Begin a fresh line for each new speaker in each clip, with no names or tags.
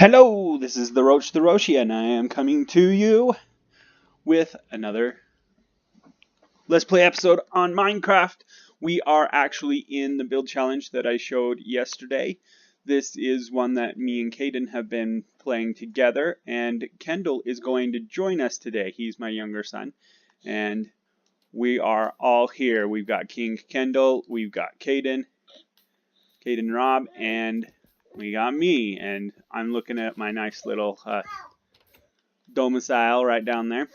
Hello, this is the Roach the Roshi, and I am coming to you with another Let's Play episode on Minecraft. We are actually in the build challenge that I showed yesterday. This is one that me and Caden have been playing together, and Kendall is going to join us today. He's my younger son, and we are all here. We've got King Kendall, we've got Caden Rob, and we got me, and I'm looking at my nice little domicile right down there.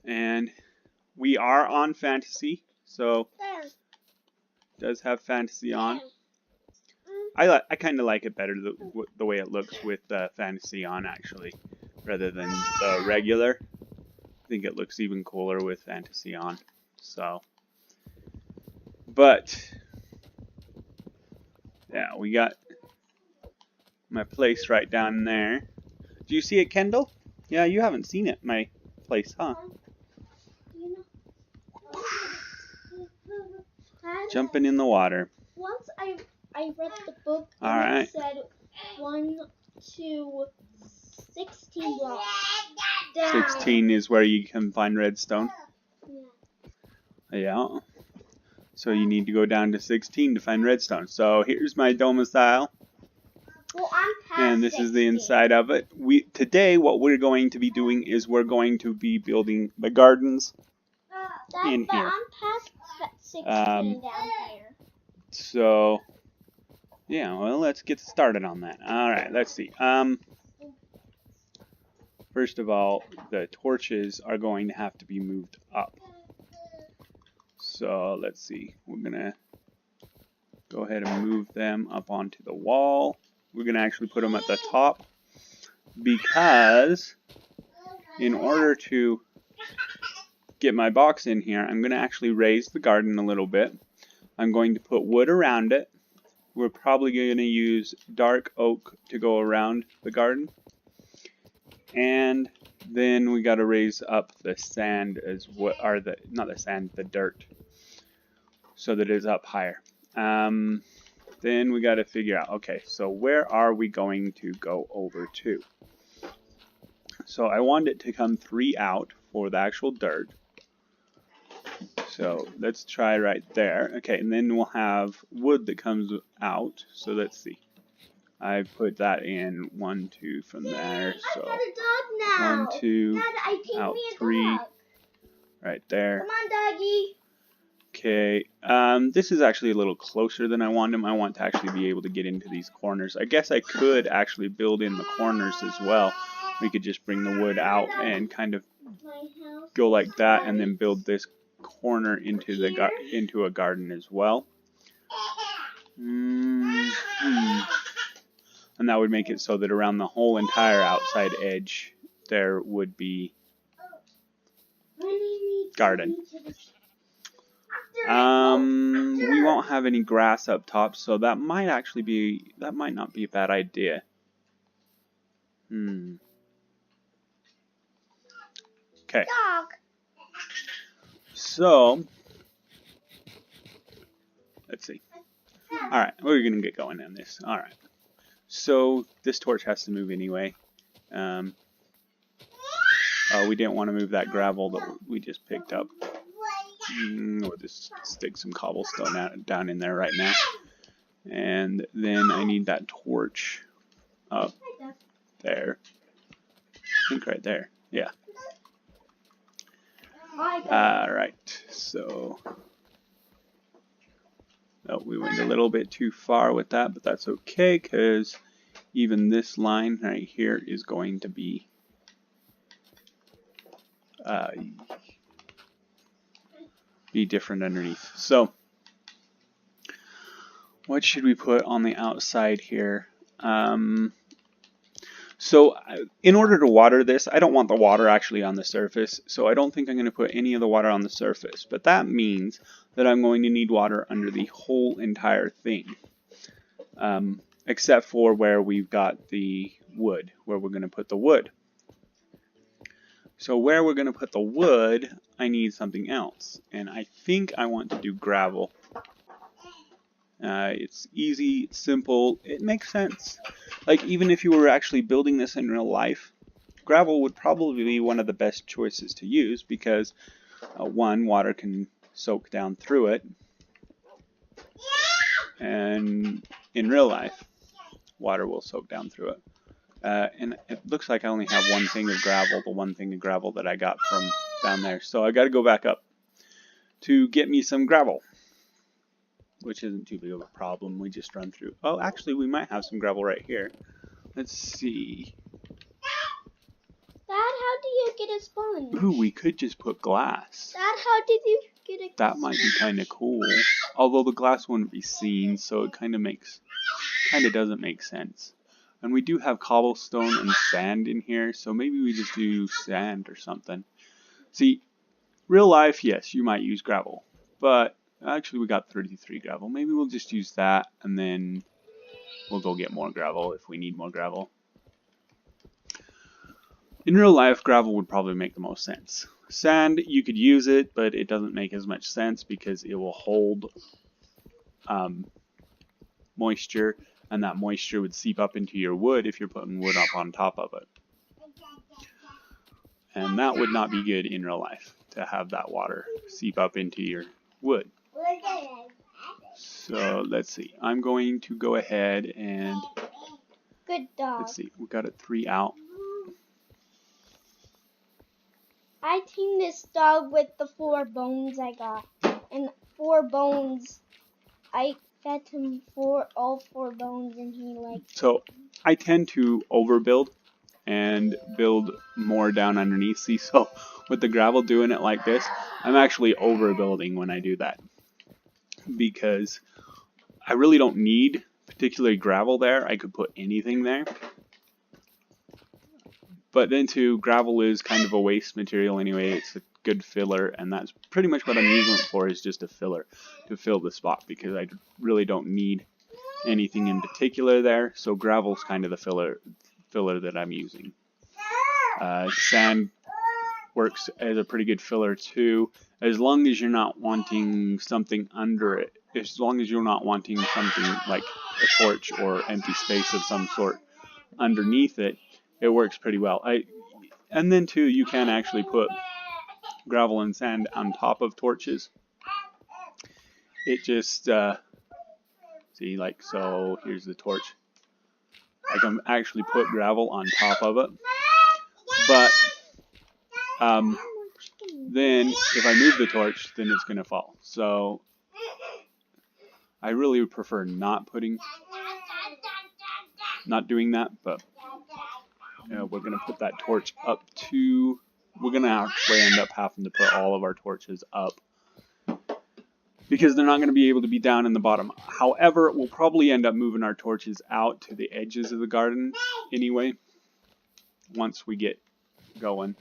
And we are on fantasy, so it does have fantasy on. I kind of like it better the way it looks with fantasy on, actually, rather than the regular. I think it looks even cooler with fantasy on. So, but yeah, we got my place right down there. Do you see it, Kendall? Yeah, you haven't seen it, my place, huh? Jumping in the water.
Once I read the book and
Alright.
it said 1 to 16 blocks down.
16 is where you can find redstone. Yeah. So you need to go down to 16 to find redstone. So here's my domicile.
Well, I'm past
And this
16.
is the inside of it. Today what we're going to be doing is we're going to be building the gardens in
but
here.
I'm past 16 down here.
So yeah, well, let's get started on that. Alright, let's see. First of all, the torches are going to have to be moved up. So let's see. We're gonna go ahead and move them up onto the wall. We're gonna actually put them at the top because in order to get my box in here, I'm gonna actually raise the garden a little bit. I'm going to put wood around it. We're probably going to use dark oak to go around the garden. And then we got to raise up the sand as what are the not the sand, the dirt, so that it's up higher. Then we got to figure out, okay, so where are we going to go over to? So I want it to come 3 out for the actual dirt. So let's try right there. Okay, and then we'll have wood that comes out. So let's see. I put that in 1, 2 from there. So
I got a dog now.
1, 2,
Dad, I think
out
me a
3,
dog.
right there.
Come on, doggy.
Okay, this is actually a little closer than I want him. I want to actually be able to get into these corners. I guess I could actually build in the corners as well. We could just bring the wood out and kind of go like that, and then build this corner into the into a garden as well. And that would make it so that around the whole entire outside edge there would be garden. We won't have any grass up top, so that might not be a bad idea. Okay.
Dog.
So let's see. Alright, we're gonna get going on this. Alright. So this torch has to move anyway. We didn't want to move that gravel that we just picked up. We'll just stick some cobblestone down in there right now. And then I need that torch up there. I think right there. Yeah. Alright, so we went a little bit too far with that, but that's okay, because even this line right here is going to be different underneath. So what should we put on the outside here? So in order to water this, I don't want the water actually on the surface, so I don't think I'm going to put any of the water on the surface. But that means that I'm going to need water under the whole entire thing, except for where we've got the wood, where we're going to put the wood. So where we're going to put the wood, I need something else, and I think I want to do gravel. It's easy, it's simple, it makes sense. like even if you were actually building this in real life, gravel would probably be one of the best choices to use because one, water can soak down through it, and in real life, water will soak down through it. And it looks like I only have one thing of gravel, the one thing of gravel that I got from down there. So I got to go back up to get me some gravel, which isn't too big of a problem. We just run through. Oh, actually, we might have some gravel right here. Let's see.
Dad, how do you get a sponge?
Ooh, we could just put glass.
Dad, how did you get a
That might be kind of cool. Although the glass wouldn't be seen, so it kind of doesn't make sense. And we do have cobblestone and sand in here, so maybe we just do sand or something. See, real life, yes, you might use gravel, but actually we got 33 gravel. Maybe we'll just use that, and then we'll go get more gravel if we need more gravel. In real life, gravel would probably make the most sense. Sand, you could use it, but it doesn't make as much sense because it will hold moisture, and that moisture would seep up into your wood if you're putting wood up on top of it. And that would not be good in real life, to have that water seep up into your wood. So let's see. I'm going to go ahead and
Good dog.
let's see. We got a 3 out.
I tamed this dog with the 4 bones I got. And 4 bones, I fed him all 4 bones and he liked.
So I tend to overbuild and build more down underneath. See, so with the gravel doing it like this, I'm actually overbuilding when I do that. Because I really don't need particularly gravel there. I could put anything there. But then too, gravel is kind of a waste material anyway. It's a good filler, and that's pretty much what I'm using it for, is just a filler to fill the spot, because I really don't need anything in particular there. So gravel's kind of the filler that I'm using. Sand works as a pretty good filler too, as long as you're not wanting something under it. As long as you're not wanting something like a torch or empty space of some sort underneath it, it works pretty well. And then too, you can actually put gravel and sand on top of torches. It just see, like, so here's the torch. I can actually put gravel on top of it, but then if I move the torch, then it's gonna fall. So I really would prefer not doing that, but we're going to put that torch up to, we're going to actually end up having to put all of our torches up because they're not going to be able to be down in the bottom. However, we'll probably end up moving our torches out to the edges of the garden anyway, once we get going.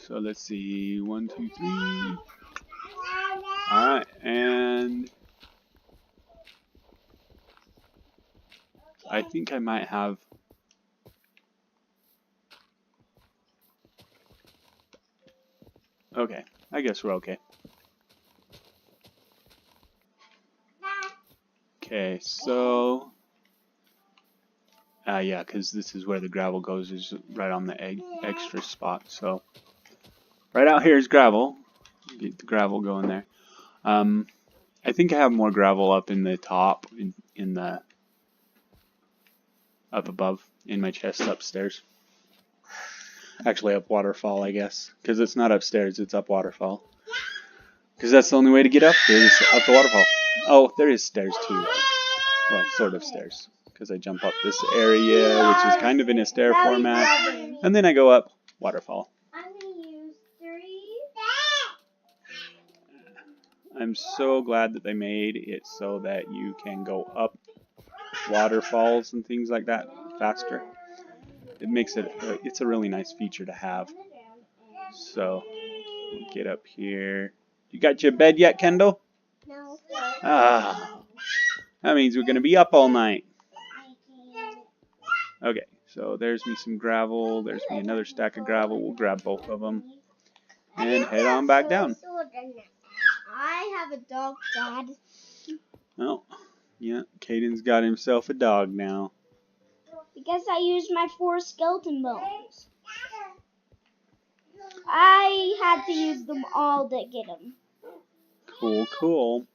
So let's see, 1, 2, 3. Alright, and I think I might have okay, I guess we're okay. Okay, so yeah, because this is where the gravel goes, is right on the extra spot. So right out here is gravel. Get the gravel going there. I think I have more gravel up in the top, in the up above in my chest upstairs. Actually, up waterfall, I guess, because it's not upstairs, it's up waterfall. Because that's the only way to get up is up the waterfall. Oh, there is stairs too. Well, sort of stairs, because I jump up this area, which is kind of in a stair format, and then I go up waterfall.
I'm going to use 3.
I'm so glad that they made it so that you can go up waterfalls and things like that faster. It makes it, it's a really nice feature to have. So, we'll get up here. You got your bed yet, Kendall?
No.
Ah, that means we're going to be up all night. Okay, so there's me some gravel. There's me another stack of gravel. We'll grab both of them and head on back down.
I have a dog, Dad.
Oh, yeah, Caden's got himself a dog now.
Because I used my 4 skeleton bones. I had to use them all to get him.
Cool, cool.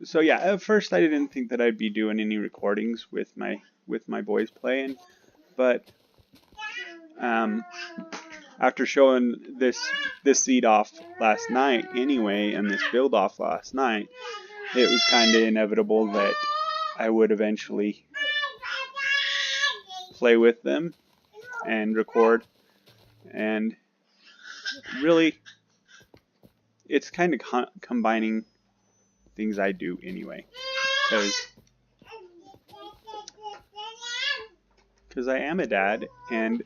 So yeah, at first I didn't think that I'd be doing any recordings with my boys playing, but after showing this seed off last night anyway, and this build off last night, it was kind of inevitable that I would eventually play with them and record. And really, it's kind of combining things I do anyway, because I am a dad, and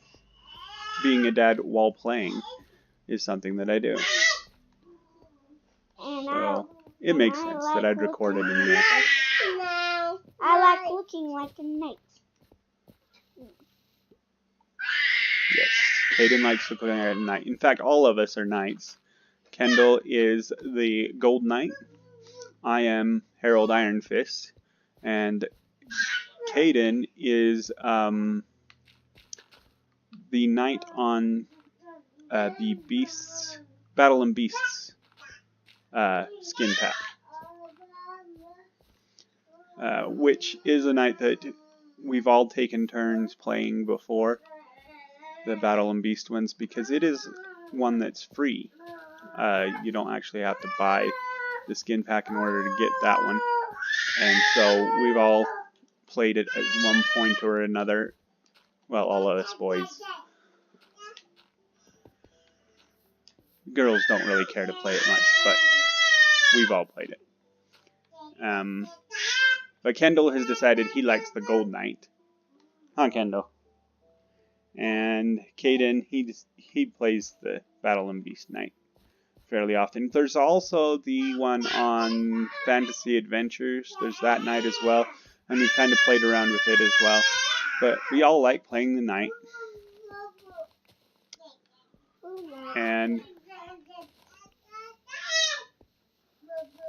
being a dad while playing is something that I do. So it makes sense that I'd record it anyway.
I like looking like a knight.
Yes, Caden likes looking like a knight. In fact, all of us are knights. Kendall is the Gold Knight. I am Harold Iron Fist, and Caden is the knight on the Beasts, Battle and Beasts skin pack, which is a knight that we've all taken turns playing before, the Battle and Beast ones, because it is one that's free. You don't actually have to buy the skin pack in order to get that one, and so we've all played it at one point or another. Well, all of us boys. Girls don't really care to play it much, but we've all played it. But Kendall has decided he likes the Gold Knight. Huh, Kendall? And Caden, he plays the Battle and Beast Knight fairly often. There's also the one on Fantasy Adventures. There's that knight as well, and we've kind of played around with it as well. But we all like playing the knight. And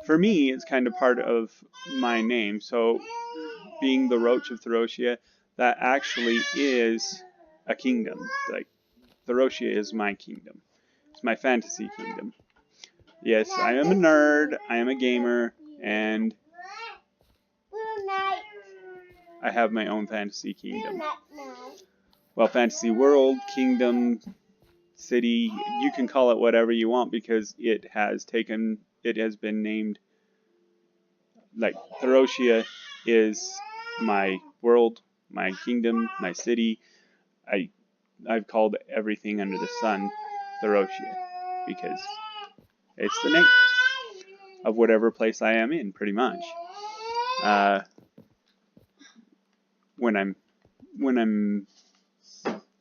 for me, it's kind of part of my name. So being the Roach of Therosia, that actually is a kingdom. Like, Therosia is my kingdom. It's my fantasy kingdom. Yes, I am a nerd, I am a gamer, and I have my own fantasy kingdom. Well, fantasy world, kingdom, city, you can call it whatever you want, because it has been named. Like, Therosia is my world, my kingdom, my city. I've called everything under the sun Therosia, because it's the name of whatever place I am in, pretty much. When I'm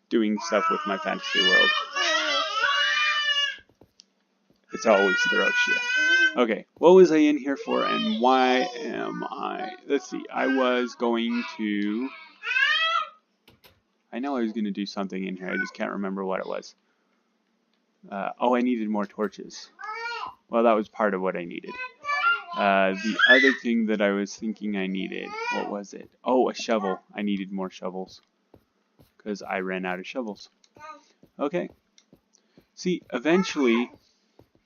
doing stuff with my fantasy world, it's always Therosia. Okay, what was I in here for, and why am I? Let's see. I know I was going to do something in here. I just can't remember what it was. I needed more torches. Well, that was part of what I needed. The other thing that I was thinking I needed, what was it? Oh, a shovel. I needed more shovels, because I ran out of shovels. Okay. See, eventually,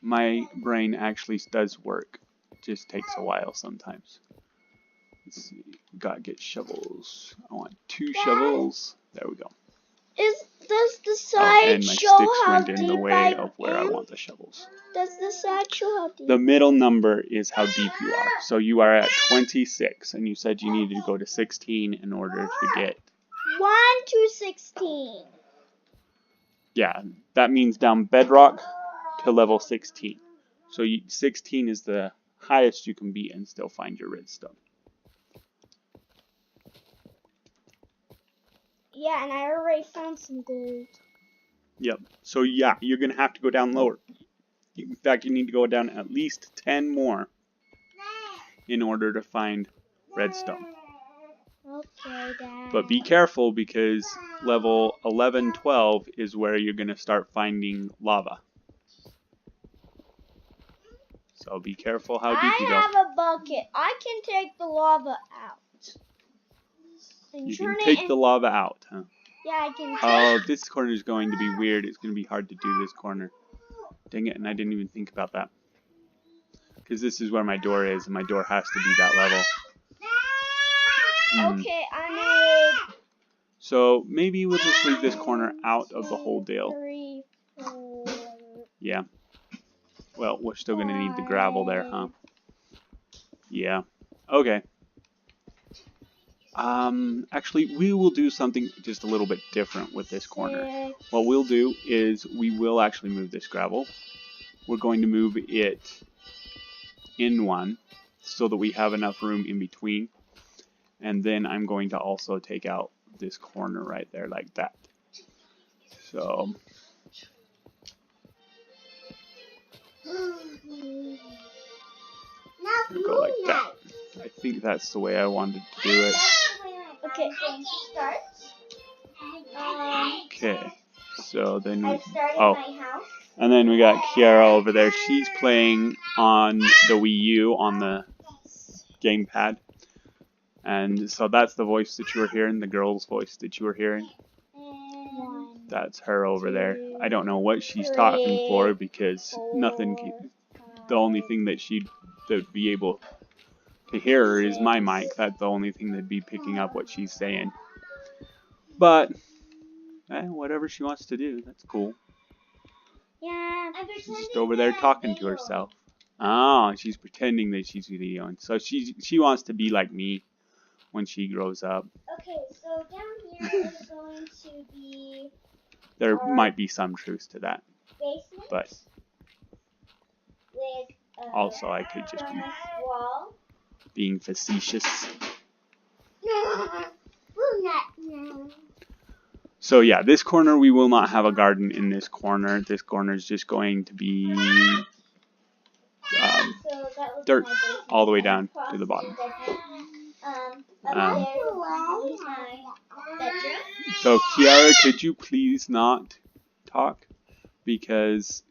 my brain actually does work. It just takes a while sometimes. Let's see. Gotta get shovels. I want 2 shovels. There we go.
Does the side show how deep
and my sticks went in the way of where I want the shovels.
Does the side show how deep?
The middle number is how deep you are. So you are at 26, and you said you needed to go to 16 in order to get
1 to 16.
Yeah, that means down bedrock to level 16. So 16 is the highest you can be and still find your redstone.
Yeah, and I already found some gold.
Yep. So yeah, you're going to have to go down lower. In fact, you need to go down at least 10 more in order to find redstone.
Okay, Dad.
But be careful, because level 11, 12 is where you're going to start finding lava. So be careful how deep you
I
go.
have a bucket. I can take the lava out. And
You can
turn it
take
in-
the lava out, huh?
Yeah, I can
Oh, this corner is going to be weird. It's going to be hard to do this corner. Dang it, and I didn't even think about that. Because this is where my door is, and my door has to be that level.
Okay, I made...
So maybe we'll just leave this corner out of the whole deal.
3, 4,
Yeah. Well, we're still going to need the gravel there, huh? Yeah. Okay. Actually, we will do something just a little bit different with this corner.
6.
What we'll do is we will actually move this gravel. We're going to move it in one so that we have enough room in between. And then I'm going to also take out this corner right there like that. So we'll go like that. I think that's the way I wanted to do it.
Okay, start.
Okay, so then we,
I started
oh,
my house.
and then we got Kiara over there. She's playing on the Wii U on the gamepad. And so that's the voice that you were hearing, the girl's voice that you were hearing. That's her over there. I don't know what she's talking for because nothing. The only thing that that'd be able to hear her is my mic. That's the only thing that'd be picking up what she's saying. But whatever she wants to do, that's cool.
Yeah,
She's just over there talking to herself. Oh, she's pretending that she's videoing. So she wants to be like me when she grows up.
Okay, so down here is going to be
There might be some truth to that.
basement.
But
With
also I could just be
wall.
being facetious. So yeah, this corner we will not have a garden in this corner. This corner is just going to be dirt all the way down to the bottom. So Kiara, could you please not talk? Because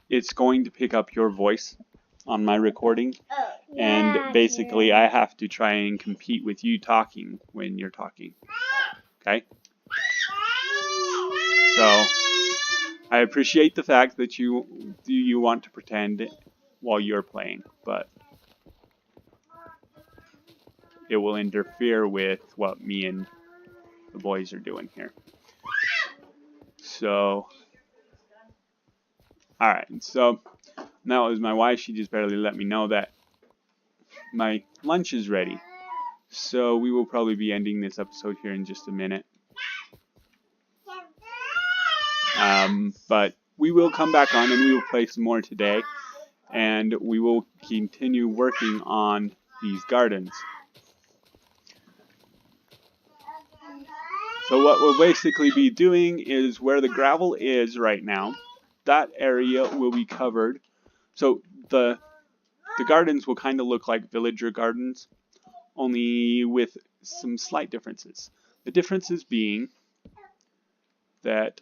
it's going to pick up your voice on my recording. And basically I have to try and compete with you talking when you're talking. Okay? So I appreciate the fact that you want to pretend while you're playing, but it will interfere with what me and the boys are doing here. So, alright, so that was my wife. She just barely let me know that my lunch is ready. So we will probably be ending this episode here in just a minute. But we will come back on and we will play some more today. And we will continue working on these gardens. So what we'll basically be doing is where the gravel is right now, that area will be covered. So the gardens will kind of look like villager gardens, only with some slight differences. The differences being that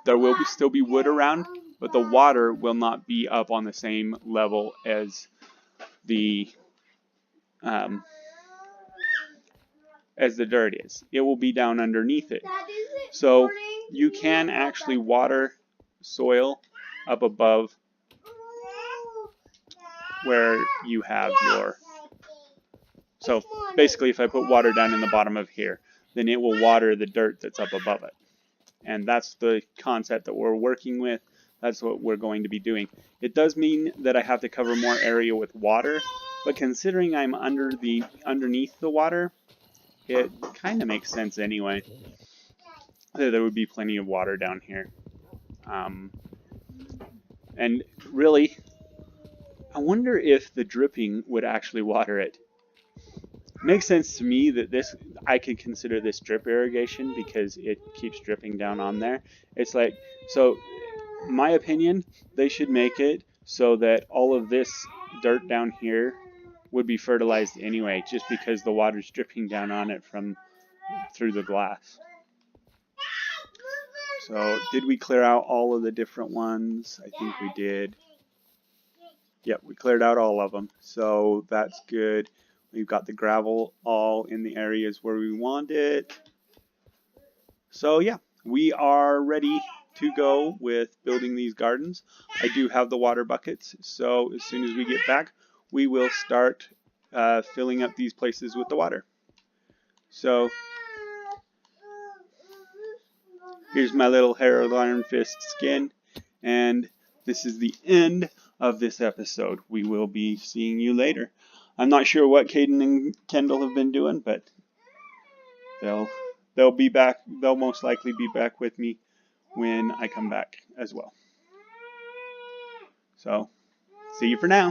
there will still be wood around, but the water will not be up on the same level as the dirt is. It will be down underneath it. So you can actually water soil up above where you have your... So basically if I put water down in the bottom of here, then it will water the dirt that's up above it. And that's the concept that we're working with. That's what we're going to be doing. It does mean that I have to cover more area with water, but considering I'm underneath the water, it kind of makes sense anyway. There would be plenty of water down here. And really, I wonder if the dripping would actually water it. Makes sense to me that I could consider this drip irrigation because it keeps dripping down on there. It's like, so my opinion, they should make it so that all of this dirt down here would be fertilized anyway, just because the water's dripping down on it through the glass. So did we clear out all of the different ones? I think we did. Yep, we cleared out all of them, so that's good. We've got the gravel all in the areas where we want it. So yeah, we are ready to go with building these gardens. I do have the water buckets, so as soon as we get back, we will start filling up these places with the water. So here's my little Harold Iron Fist skin, and this is the end of this episode. We will be seeing you later. I'm not sure what Caden and Kendall have been doing, but they'll be back. They'll most likely be back with me when I come back as well. So, see you for now.